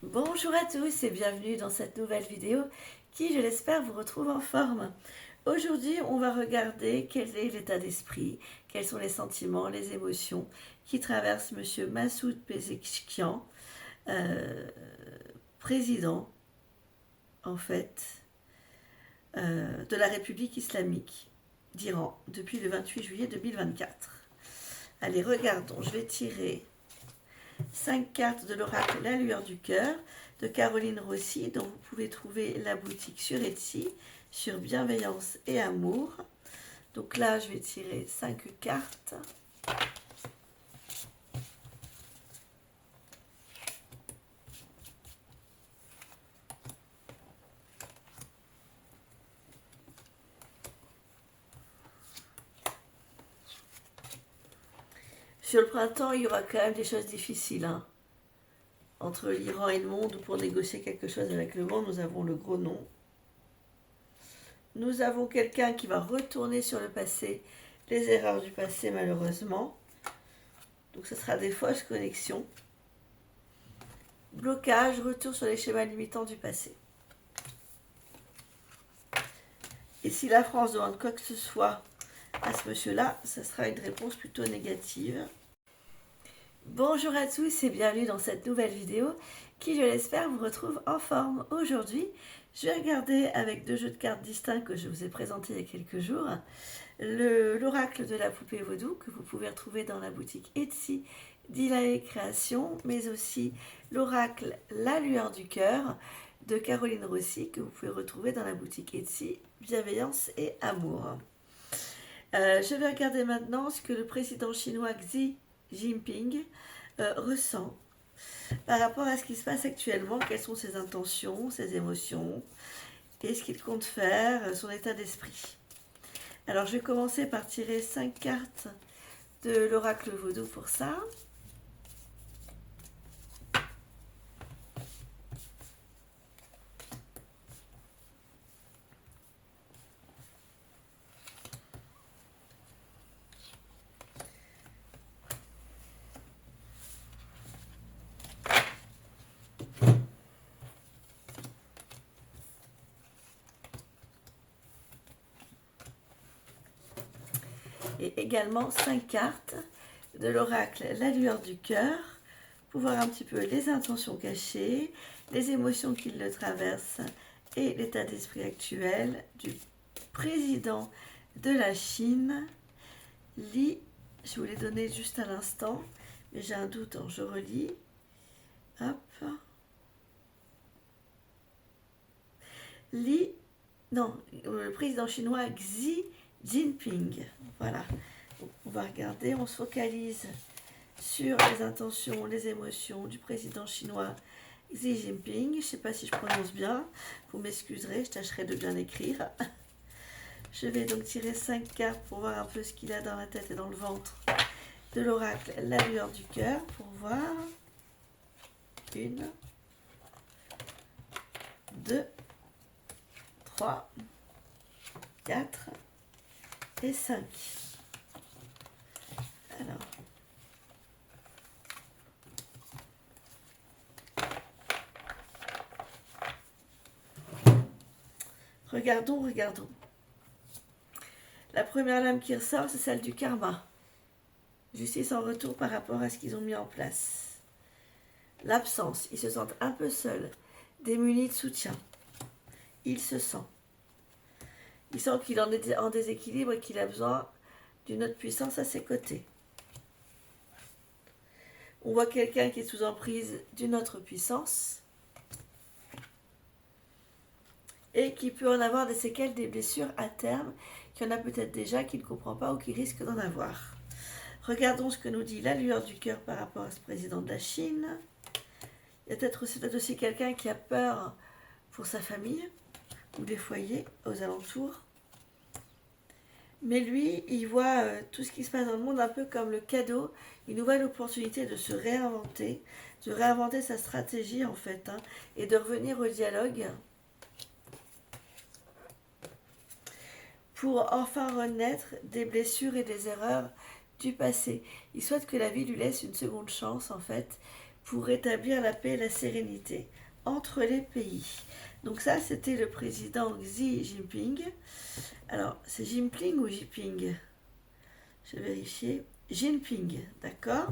Bonjour à tous et bienvenue dans cette nouvelle vidéo qui, je l'espère, vous retrouve en forme. Aujourd'hui, on va regarder quel est l'état d'esprit, quels sont les sentiments, les émotions qui traversent Monsieur Massoud Pezeshkian, euh, président, en fait, de la République islamique d'Iran depuis le 28 juillet 2024. Allez, regardons, je vais tirer 5 cartes de l'oracle La Lueur du Cœur de Caroline Rossi, dont vous pouvez trouver la boutique sur Etsy, sur Bienveillance et Amour. Donc là, je vais tirer 5 cartes. Sur le printemps, il y aura quand même des choses difficiles, hein. Entre l'Iran et le monde, ou pour négocier quelque chose avec le monde, nous avons le gros non. Nous avons quelqu'un qui va retourner sur le passé, les erreurs du passé malheureusement. Donc ce sera des fausses connexions. Blocage, retour sur les schémas limitants du passé. Et si la France demande quoi que ce soit à ce monsieur-là, ça sera une réponse plutôt négative. Bonjour à tous et bienvenue dans cette nouvelle vidéo qui, je l'espère, vous retrouve en forme. Aujourd'hui, je vais regarder avec deux jeux de cartes distincts que je vous ai présentés il y a quelques jours. L'oracle de la poupée vaudou que vous pouvez retrouver dans la boutique Etsy d'Ilae Création, mais aussi l'oracle La Lueur du Cœur de Caroline Rossi que vous pouvez retrouver dans la boutique Etsy Bienveillance et Amour. Je vais regarder maintenant ce que le président chinois Xi Jinping ressent par rapport à ce qui se passe actuellement, quelles sont ses intentions, ses émotions, et ce qu'il compte faire, son état d'esprit. Alors je vais commencer par tirer 5 cartes de l'oracle vaudou pour ça. Et également 5 cartes de l'oracle La Lueur du Cœur pour voir un petit peu les intentions cachées, les émotions qui le traversent et l'état d'esprit actuel du président de la Chine, Li. Je vous l'ai donné juste à l'instant, mais j'ai un doute, alors je relis. Hop. Li, non, le président chinois Xi Jinping. Voilà. Donc, on va regarder, on se focalise sur les intentions, les émotions du président chinois Xi Jinping. Je ne sais pas si je prononce bien, vous m'excuserez, je tâcherai de bien écrire. Je vais donc tirer 5 cartes pour voir un peu ce qu'il a dans la tête et dans le ventre de l'oracle La Lueur du Cœur pour voir. 1, 2, 3, 4 et 5. Alors, regardons. La première lame qui ressort, c'est celle du karma. Justice en retour par rapport à ce qu'ils ont mis en place. L'absence, ils se sentent un peu seuls, démunis de soutien. Il se sent. Il sent qu'il en est en déséquilibre et qu'il a besoin d'une autre puissance à ses côtés. On voit quelqu'un qui est sous emprise d'une autre puissance et qui peut en avoir des séquelles, des blessures à terme, qu'il y en a peut-être déjà, qu'il ne comprend pas ou qui risque d'en avoir. Regardons ce que nous dit La Lueur du Cœur par rapport à ce président de la Chine. Il y a peut-être aussi quelqu'un qui a peur pour sa famille ou des foyers aux alentours. Mais lui, il voit tout ce qui se passe dans le monde un peu comme le cadeau, une nouvelle opportunité de se réinventer, de réinventer sa stratégie en fait, hein, et de revenir au dialogue pour enfin renaître des blessures et des erreurs du passé. Il souhaite que la vie lui laisse une seconde chance en fait pour rétablir la paix et la sérénité entre les pays. Donc ça, c'était le président Xi Jinping. Alors, c'est Jinping ou Jinping? Je vais vérifier. Jinping, d'accord.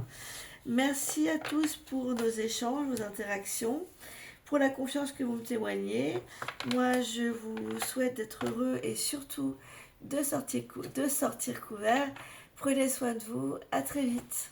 Merci à tous pour nos échanges, vos interactions, pour la confiance que vous me témoignez. Moi, je vous souhaite d'être heureux et surtout de sortir couvert. Prenez soin de vous. À très vite.